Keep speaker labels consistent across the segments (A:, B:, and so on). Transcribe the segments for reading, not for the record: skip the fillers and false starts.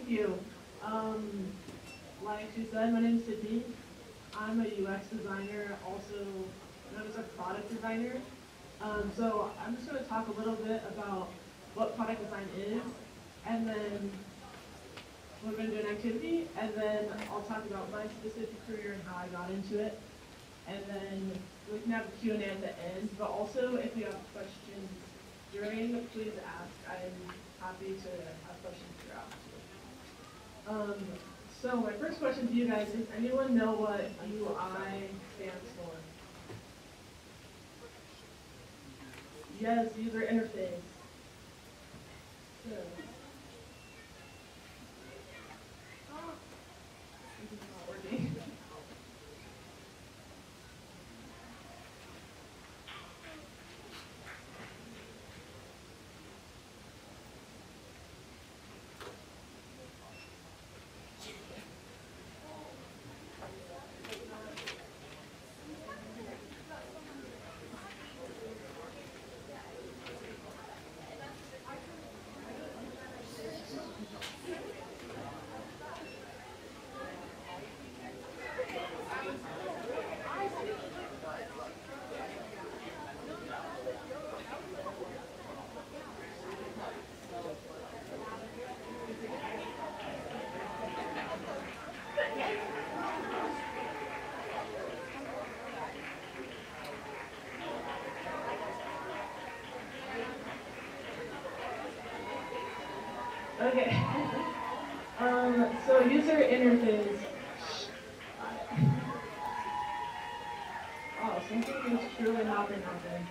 A: you. Like she said, my name is Sydney. I'm a UX designer, also known as a product designer. So I'm just going to talk a little bit about what product design is, and then we're going to do an activity, and then I'll talk about my specific career and how I got into it, and then we can have a Q&A at the end. But also, if you have questions during, please ask. I'm happy to have questions throughout. So my first question to you guys is, anyone know what UI stands for? Yes, user interface. Good. This is not working. Okay. So user interface. Oh, something is truly not been happening.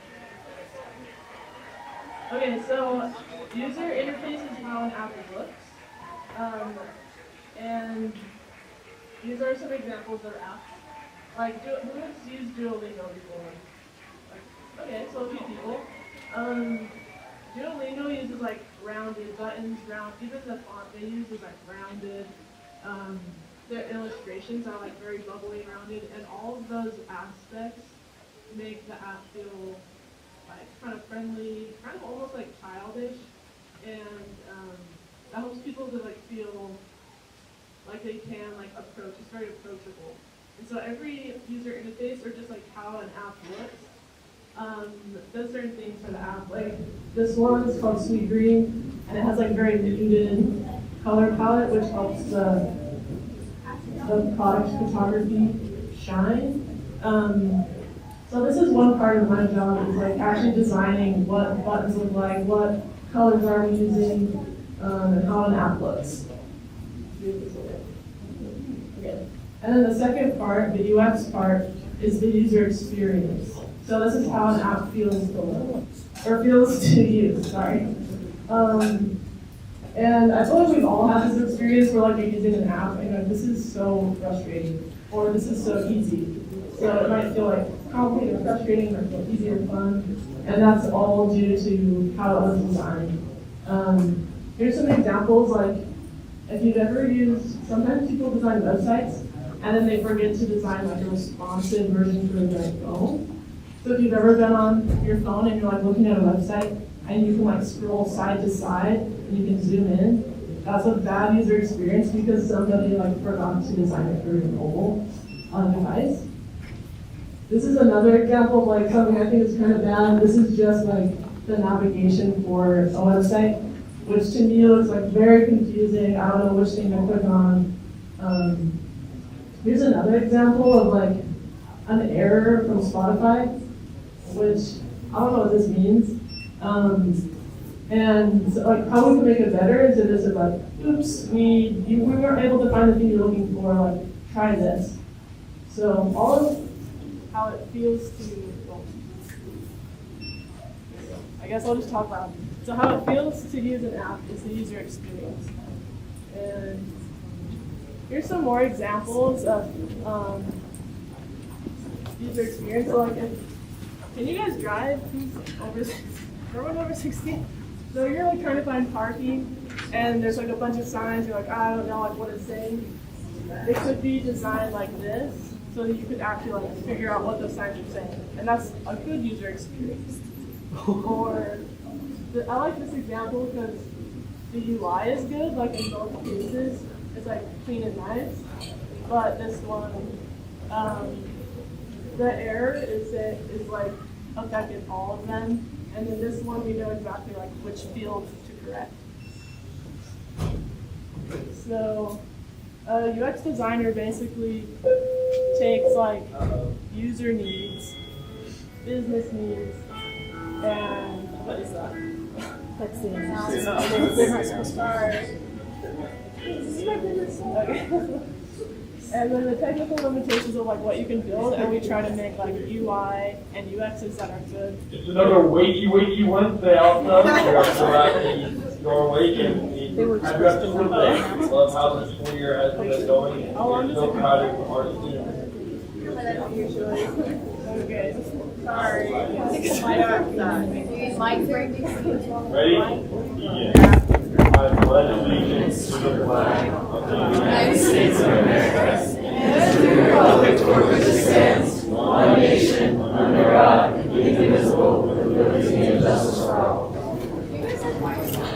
A: Okay, so user interface is how an app looks. And these are some examples of apps. Like, who has used Duolingo before? Like, okay, so a few people. Duolingo uses like rounded buttons, even the font they use is like rounded. Their illustrations are like very bubbly rounded, and all of those aspects make the app feel like kind of friendly, kind of almost like childish, and that helps people to like feel like they can like approach. It's very approachable, and so every user interface, or just like how an app looks, does certain things for the app. Like this one is called Sweet Green, and it has like very muted color palette, which helps the product photography shine. So this is one part of my job, is like actually designing what buttons look like, what colors are we using, and how an app looks. Okay. And then the second part, the UX part, is the user experience. So this is how an app feels to look, or feels to use, sorry. And I feel like we've all had this experience where like you're using an app and you're like, this is so frustrating, or this is so easy. So it might feel like complicated or frustrating, or feel easy or fun, and that's all due to how it was designed. Here's some examples, like if you've ever used, sometimes people design websites and then they forget to design like a responsive version for their phone. So if you've ever been on your phone and you're like looking at a website and you can like scroll side to side and you can zoom in, that's a bad user experience because somebody like forgot to design it for your mobile device. This is another example of like something I think is kind of bad. This is just like the navigation for a website, which to me looks like very confusing. I don't know which thing to click on. Here's another example of like an error from Spotify, which I don't know what this means. And so, like how we can make it better is it is like, oops, we weren't able to find the thing you're looking for, like try this. So all of how it feels to, well, I guess I'll just talk about it. So how it feels to use an app is the user experience. And here's some more examples of user experience. So like, can you guys drive? Everyone over 16? So you're like trying to find parking, and there's like a bunch of signs. You're like, I don't know like what it's saying. It could be designed like this, so that you could actually like figure out what those signs are saying, and that's a good user experience. Or I like this example because the UI is good, like in both cases. It's like clean and nice. But this one, the error is like affected all of them. And then this one, we know exactly like which fields to correct. So UX designer basically takes like user needs, business needs, and what is that? Let's see. This is my business. Okay. And then the technical limitations of like what you can build, and we try to make like UI and UXs that are good.
B: It's another wakey Wednesday outside. We're at your awaken. I've got the full day. Love how the school year has been going. We're so proud of our students.
A: Okay. Sorry.
B: Ready? Yeah. I pledge allegiance to the flag of the United States of America and to the republic for which it stands, one nation, under God, indivisible, with liberty and justice for all.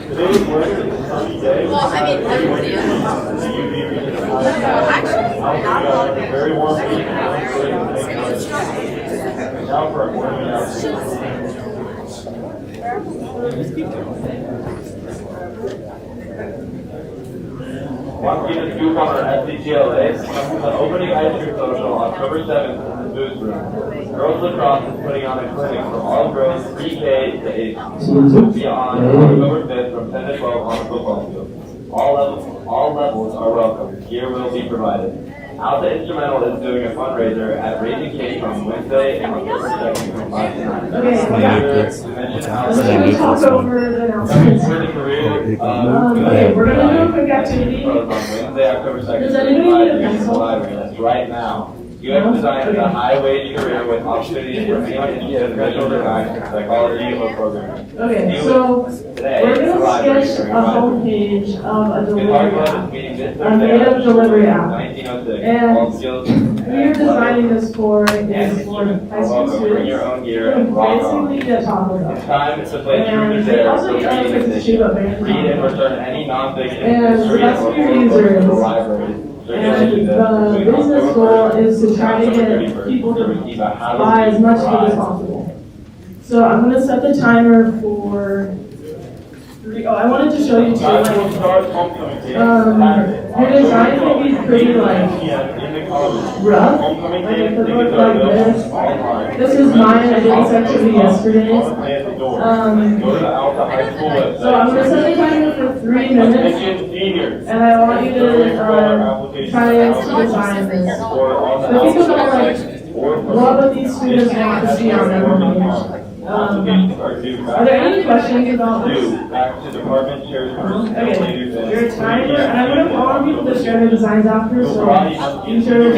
B: Today's Wednesday is a sunny day.
C: Well, I mean, everybody else. Actually, not all of it.
B: Very warm week. Now for a morning out. Walking the scoop on our SCTLA, the opening ice cream social October 7th in the booth room. Girls Lacrosse is putting on a clinic for all grades pre-K to 8. Be on October 5th from 10 to 12 on the football field. All levels are welcome. Gear will be provided. Alta Instrumental is doing a fundraiser at Raising Cake on Wednesday and October 2nd from 5 to 9.
A: Okay, let's talk over the announcements. Okay, we're going to do a quick activity.
B: On Wednesday, October 2nd.
A: Does anybody need a pencil?
B: That's right now. UX design is a high-wage career with opportunities for anyone interested in visual design, psychology, or programming.
A: Okay, so we're going to sketch a homepage of a delivery app, a native delivery app. And who you're designing this for is for high school students who basically get taught about.
B: It's time to play truth or
A: They
B: dare
A: also
B: for
A: need other things to shoot up
B: read and return any non-fiction
A: And
B: history
A: that's
B: or
A: what your
B: books
A: user
B: to the
A: is.
B: library.
A: And the business goal is to try to get people to buy as much food as possible. So I'm going to set the timer for 3. Oh, I wanted to show you too, like, your design can be pretty, like, rough. Like, it could look like this. This is mine, I did this activity yesterday.
B: Go to the Alta High School website.
A: So I'm going to set the timer for 3 minutes. And I want you to try to design this. So people don't like what these students want to see on their homepage. Are there any questions about this?
B: Back to department chairs first.
A: Okay, your timer, and I'm going to want people to share their designs after, so you share their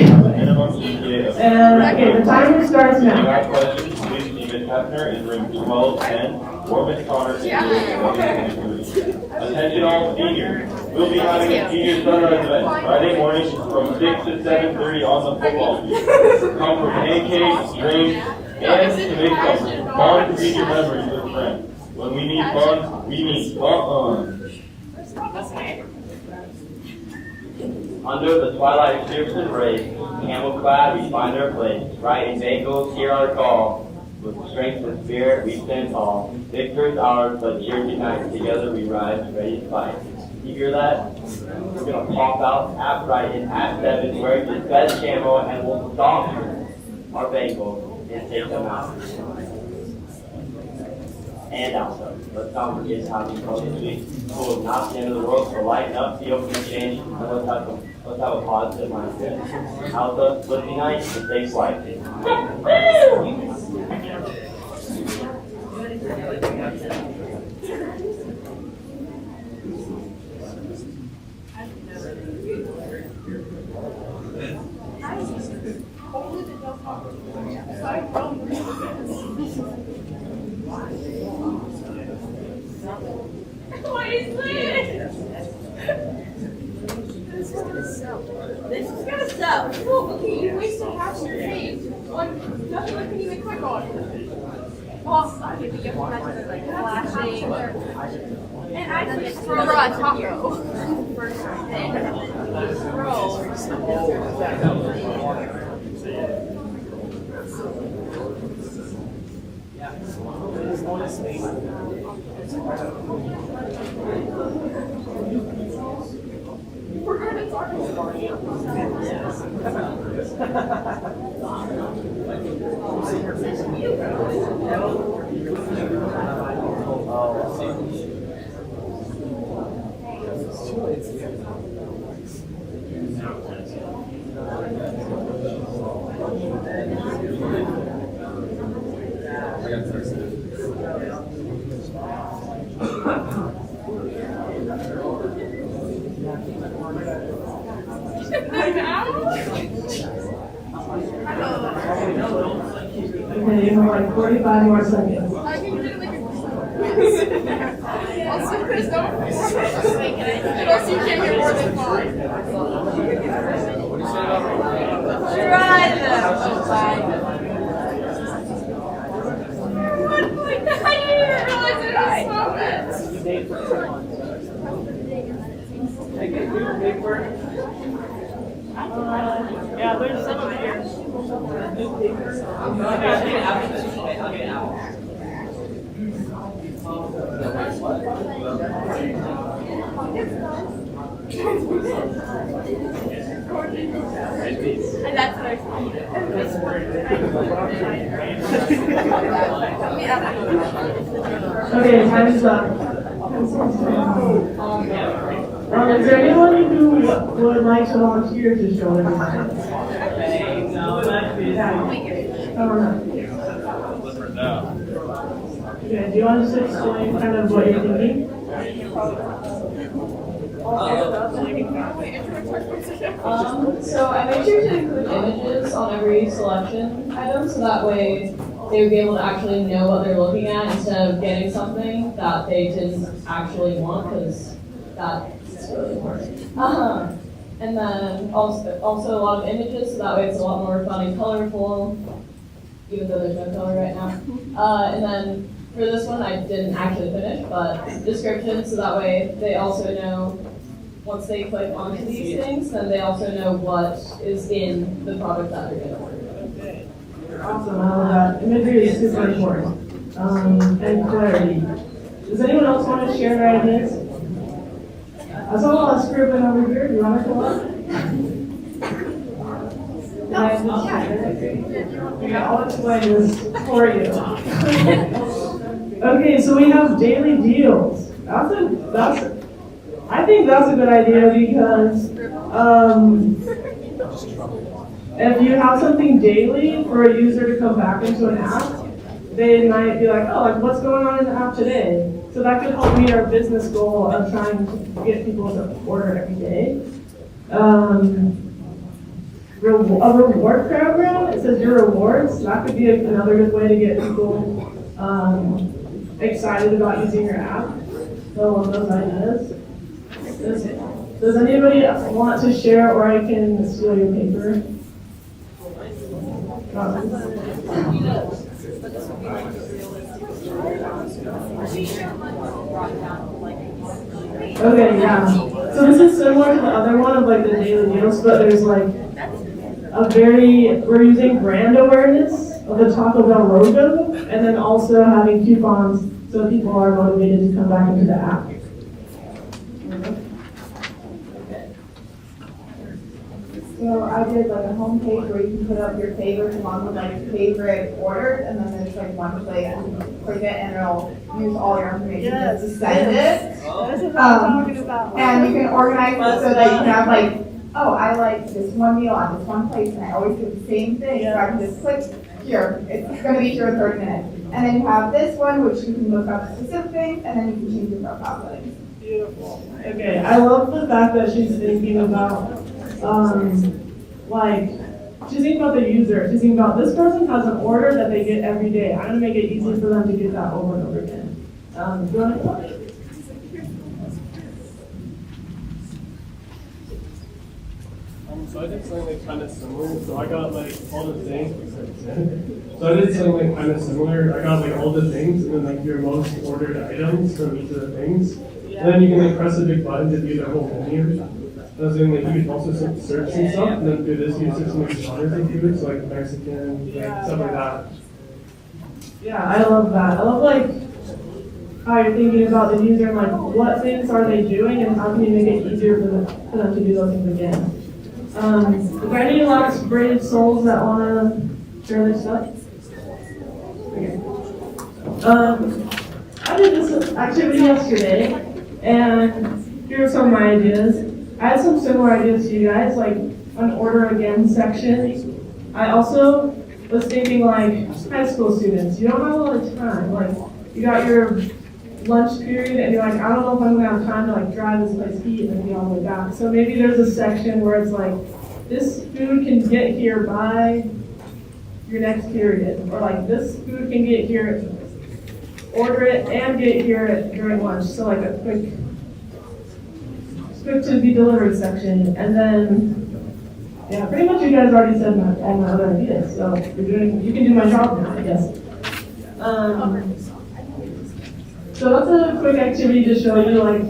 A: And okay, the timer starts now.
B: Questions, please see Ms. Hefner in room 1210 or Ms. Connor in room 11. Attention all seniors. We'll be having a senior sunrise event Friday morning from 6 to 7:30 on the football field. Come for pancakes, drinks, and to make some fun senior memories with friends. When we need fun, we need fun. Under the twilight strips and rays, camel clad we find our place. Right in ankles, hear our call. With strength and spirit, we stand tall. Victory is ours, but cheer unites. Together we rise, ready to fight. You hear that? We're gonna pop out, tap right in at 7, wearing the best camo, and we'll stomp our bagels and take them out. And also, let's not forget how we call this week. School is not the end of the world, so lighten up, feel for change, and let's have a positive mindset. Alta, let's be nice and stay quiet.
C: This is gonna sell. Well, okay, you wasted half your page. Nothing I can even click on. Oh, I think we get one that's like flashing. And I just throw a taco.
A: Okay, you have like 45 more seconds.
D: Yeah, there's some here.
C: And that's what I
A: Okay, time is up. Is there anyone who would like to volunteer to show their design? Okay, do you want to just explain kind of what you're thinking?
E: So I made sure to include images on every selection item, so that way they would be able to actually know what they're looking at instead of getting something that they didn't actually want, because that's really important. And then also a lot of images, so that way it's a lot more fun and colorful, even though there's no color right now. And then for this one, I didn't actually finish, but description, so that way they also know, once they click onto these things, then they also know what is in the product that they're going to order.
A: Awesome, I love that. Imagery is super important. And clarity. Does anyone else want to share their ideas? I saw a lot of scribbling over here. Do you want to come up? Yeah, I'll explain this for you. Okay, so we have daily deals. I think that's a good idea because if you have something daily for a user to come back into an app, they might be like, oh, like what's going on in the app today? So that could help meet our business goal of trying to get people to order every day. A reward program, it says your rewards. That could be another good way to get people excited about using your app. So I love those ideas. Does anybody want to share, or I can steal your paper? Okay, yeah. So this is similar to the other one of like the daily deals, but there's like we're using brand awareness of the Taco Bell logo, and then also having coupons so people are motivated to come back into the app.
F: So I did like a homepage where you can put up your favorites along with like favorite orders, and then there's like one place you can click it and it'll use all your information just to send it.
D: This is what I'm talking about.
F: And you can organize it so that you can have like, oh, I like this one meal on this one place and I always do the same thing, so I can just click here. It's gonna be here in 30 minutes. And then you have this one which you can look up specific things and then you can change your profile settings.
D: Beautiful.
A: Okay, I love the fact that she's thinking about she's thinking about the user. She's thinking about this person has an order that they get every day. I'm gonna make it easy for them to get that over and over again. Do you want to?
G: So I did something like kind of similar. So I got like all the things. So I did something like kind of similar. I got like all the things and then like your most ordered items from each of the things. And then you can like press a big button to view their whole menu. I was doing like you could also search and stuff, and then through this you search some like genres of food, so like Mexican, like stuff like that.
A: Yeah, I love that. I love like how you're thinking about the user and like what things are they doing and how can you make it easier for them to do those things again. Is there any last brave souls that want to share their stuff? Okay. I did this activity yesterday, and here are some of my ideas. I had some similar ideas to you guys, like an order again section. I also was thinking like high school students, you don't have a lot of time. Like you got your lunch period and you're like, I don't know if I'm gonna have time to like drive this place, eat, and then be all the way back. So maybe there's a section where it's like, this food can get here by your next period. Or like this food can get here, order it and get here during lunch. So like a quick to be delivered section. And then, yeah, pretty much you guys already said all my other ideas. So you can do my job now, I guess. So that's a quick activity to show you, like,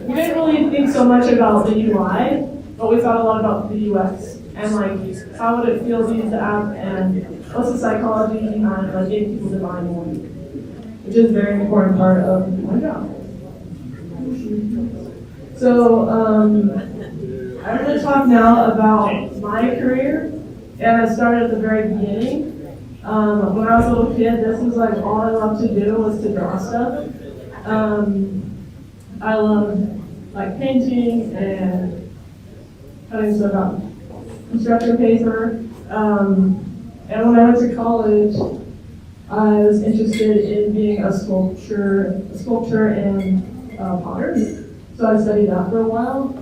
A: we didn't really think so much about the UI, but we thought a lot about the UX and like how would it feel to use the app and what's the psychology behind like getting people to buy more, which is a very important part of my job. So I'm going to talk now about my career, and I started at the very beginning. When I was a little kid, this was like all I loved to do was to draw stuff. I loved like painting and cutting stuff out construction paper. And when I went to college, I was interested in being a sculptor and potter. So I studied that for a while.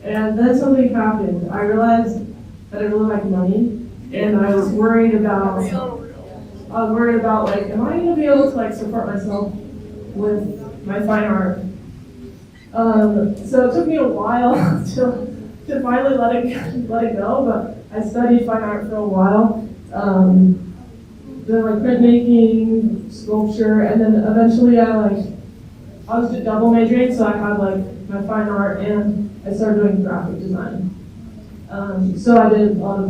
A: And then something happened. I realized that I really like money. And I was worried about like, am I gonna be able to like support myself with my fine art? So it took me a while to finally let it go, but I studied fine art for a while. Then like printmaking, sculpture, and then eventually I was double majoring, so I had like my fine art and I started doing graphic design. So I did a lot of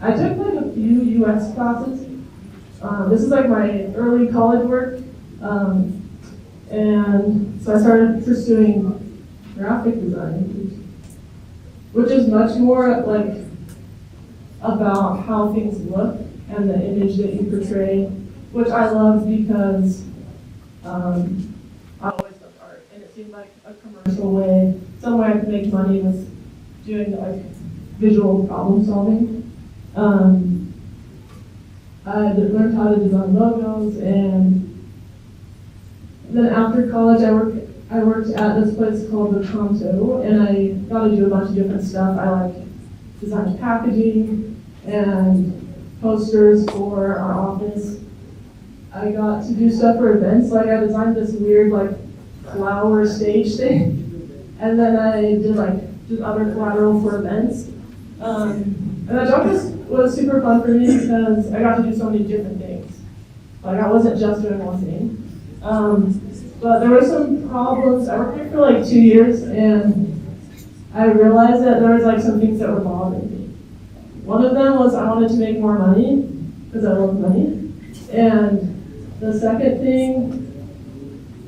A: I took like a few UX classes. This is like my early college work. And so I started pursuing graphic design, which is much more like about how things look and the image that you portray, which I love because I always loved art, and it seemed like a commercial way, some way I could make money with doing like visual problem solving. I learned how to design logos, and then after college I worked at this place called the Conto, and I got to do a bunch of different stuff. I designed packaging and posters for our office. I got to do stuff for events, I designed this weird flower stage thing, and then I did just other collateral for events. And that job was super fun for me because I got to do so many different things. I wasn't just doing one thing. But there were some problems. I worked there for 2 years, and I realized that there was some things that were bothering me. One of them was I wanted to make more money because I love money. And the second thing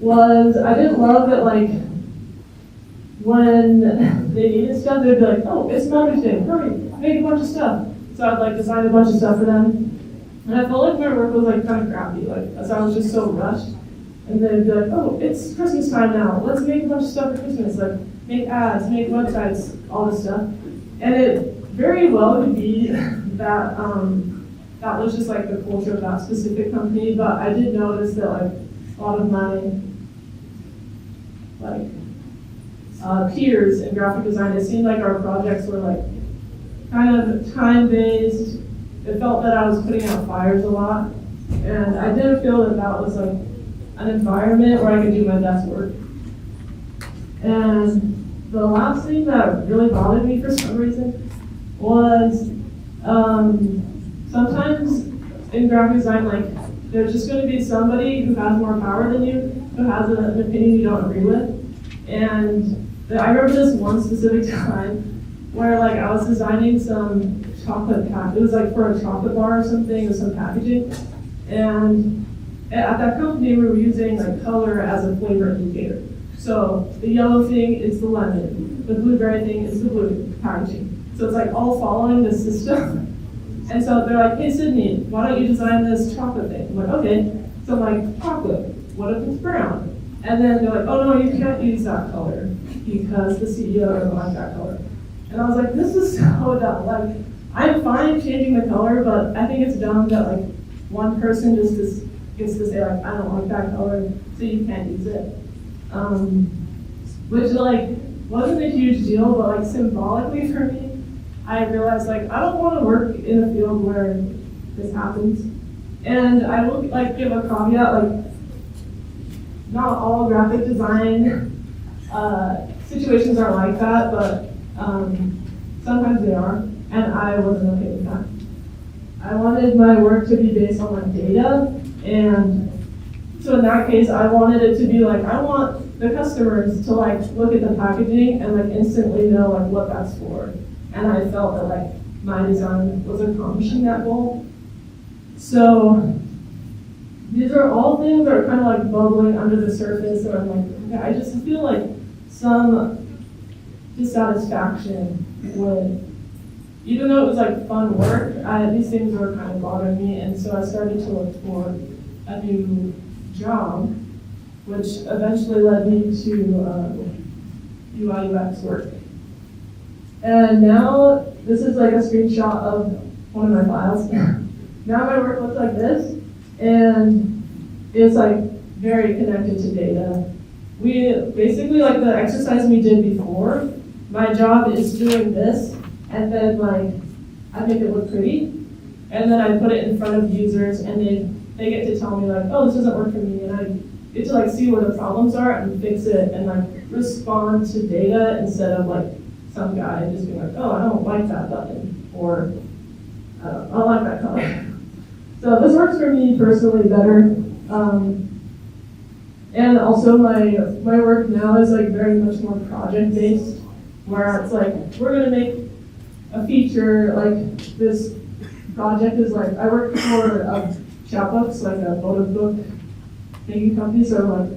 A: was I didn't love that when they needed stuff, they'd be like, oh, it's Mother's Day, hurry, make a bunch of stuff. So I'd design a bunch of stuff for them. And I felt like my work was kind of crappy, so I was just so rushed. And they'd be like, oh, it's Christmas time now, let's make a bunch of stuff for Christmas, make ads, make websites, all this stuff. And it very well could be that that was just the culture of that specific company, but I did notice that a lot of my peers in graphic design, it seemed like our projects were kind of time-based. It felt that I was putting out fires a lot, and I didn't feel that that was an environment where I could do my best work. And the last thing that really bothered me for some reason was sometimes in graphic design, there's just going to be somebody who has more power than you, who has an opinion you don't agree with. And I remember this one specific time where like I was designing some chocolate pack. It was like for a chocolate bar or something with some packaging. And at that company, we were using like color as a flavor indicator. So the yellow thing is the lemon, the blueberry thing is the blue packaging. So it's like all following the system. And so they're like, hey Sydney, why don't you design this chocolate thing? I'm like, okay. So I'm like, chocolate, what if it's brown? And then they're like, oh no, you can't use that color because the CEO doesn't like that color. And I was like, this is so dumb. Like, I'm fine changing the color, but I think it's dumb that like one person just gets to say like, I don't like that color, so you can't use it. Which like wasn't a huge deal, but like symbolically for me, I realized like I don't want to work in a field where this happens. And I will like give a caveat, like not all graphic design situations are like that, but sometimes they are, and I wasn't okay with that. I wanted my work to be based on like data, and so in that case, I wanted it to be like, I want the customers to like look at the packaging and like instantly know like what that's for. And I felt that like my design was accomplishing that goal. So these are all things that are kind of like bubbling under the surface, or I'm like, okay, I just feel like some dissatisfaction with, even though it was like fun work, these things were kind of bothering me, and so I started to look for a new job, which eventually led me to UI UX work. And now, this is like a screenshot of one of my files. Now my work looks like this, and it's like very connected to data. We basically, like the exercise we did before, my job is doing this, and then like, I make it look pretty, and then I put it in front of users, and they get to tell me like, oh, this doesn't work for me, and I get to like see where the problems are and fix it, and like respond to data instead of like some guy just being like, oh, I don't like that button, or I don't like that color. So this works for me personally better. And also my work now is like very much more project based, where it's like, we're gonna make a feature, like this project is like, I work for Chapbooks, like a photo book making company, so like,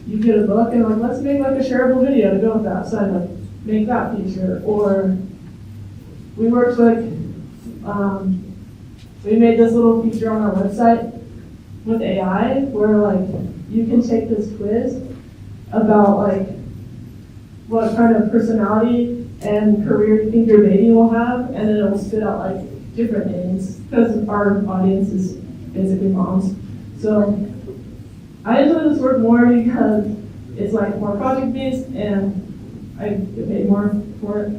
A: you get a book and like, let's make like a shareable video to go with that, so I like make that feature. Or we worked like, we made this little feature on our website with AI, where like, you can take this quiz about like, what kind of personality and career you think your baby will have, and then it will spit out like different names, because our audience is basically moms. So I enjoy this work more because it's like more project based and I get paid more for it.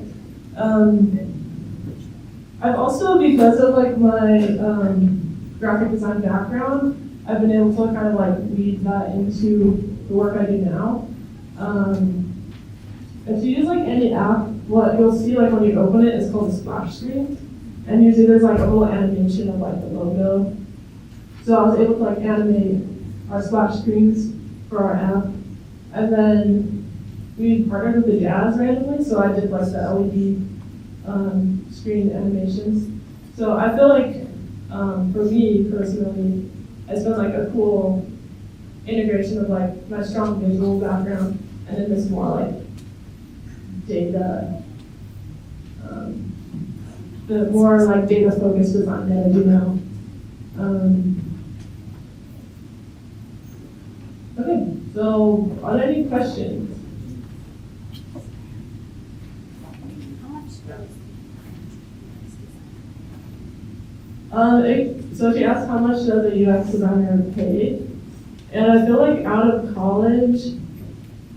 A: I've also, because of like my graphic design background, I've been able to kind of like weave that into the work I do now. If you use like any app, what you'll see like when you open it is called a splash screen. And usually there's like a little animation of like the logo. So I was able to like animate our splash screens for our app. And then we partnered with the Jazz randomly, so I did like the LED screen animations. So I feel like for me personally, it's been like a cool integration of like my strong visual background and then this more like data, the more like data focused design that I do now. Okay, so are there any questions? So she asked how much does a UX designer pay? And I feel like out of college,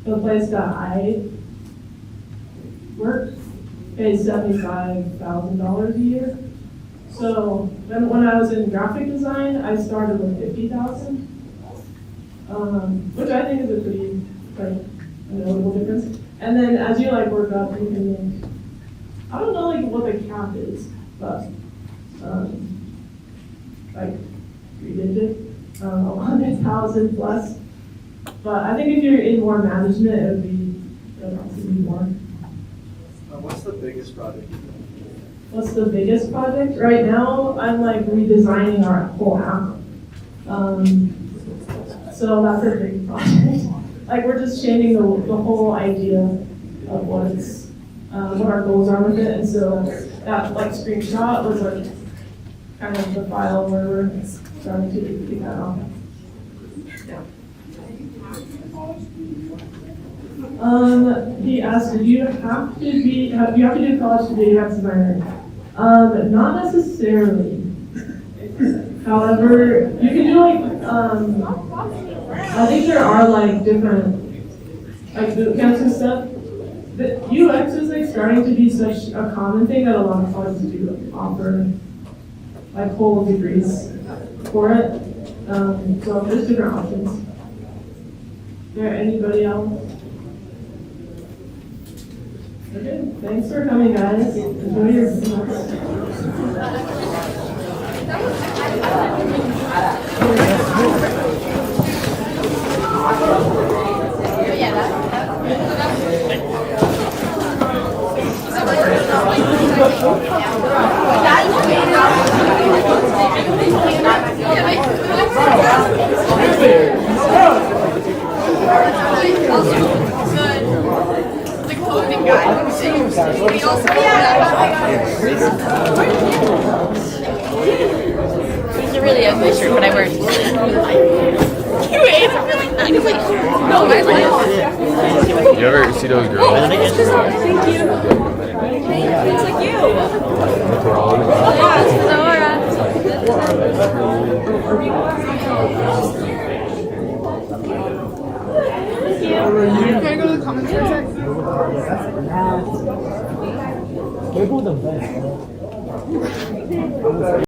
A: the place that I worked pays $75,000 a year. So then when I was in graphic design, I started with $50,000, which I think is a pretty like a notable difference. And then as you like work up, you can make, I don't know like what the cap is, but like 3 digit, 100,000 plus. But I think if you're in more management, it would also be more.
H: What's the biggest project you've done?
A: What's the biggest project? Right now, I'm like redesigning our whole app. So that's a big project. Like we're just changing the whole idea of what our goals are with it. And so that like screenshot was like kind of the file where we're starting to take that off. He asked, do you have to do college to be a UX designer? Not necessarily. However, you can do like, I think there are like different, like boot camps and stuff. But UX is like starting to be such a common thing that a lot of colleges do offer like whole degrees for it. So there's different options. Is there anybody else? Okay, thanks for coming, guys. Enjoy your
C: The clothing guy. We also It's a really ugly shirt, but I wear it. It's a really ugly shirt. No, I like it.
I: You ever see those girls?
C: Thank you. It's like you. Yeah, it's Nora.
D: Can I go to the comments for a sec?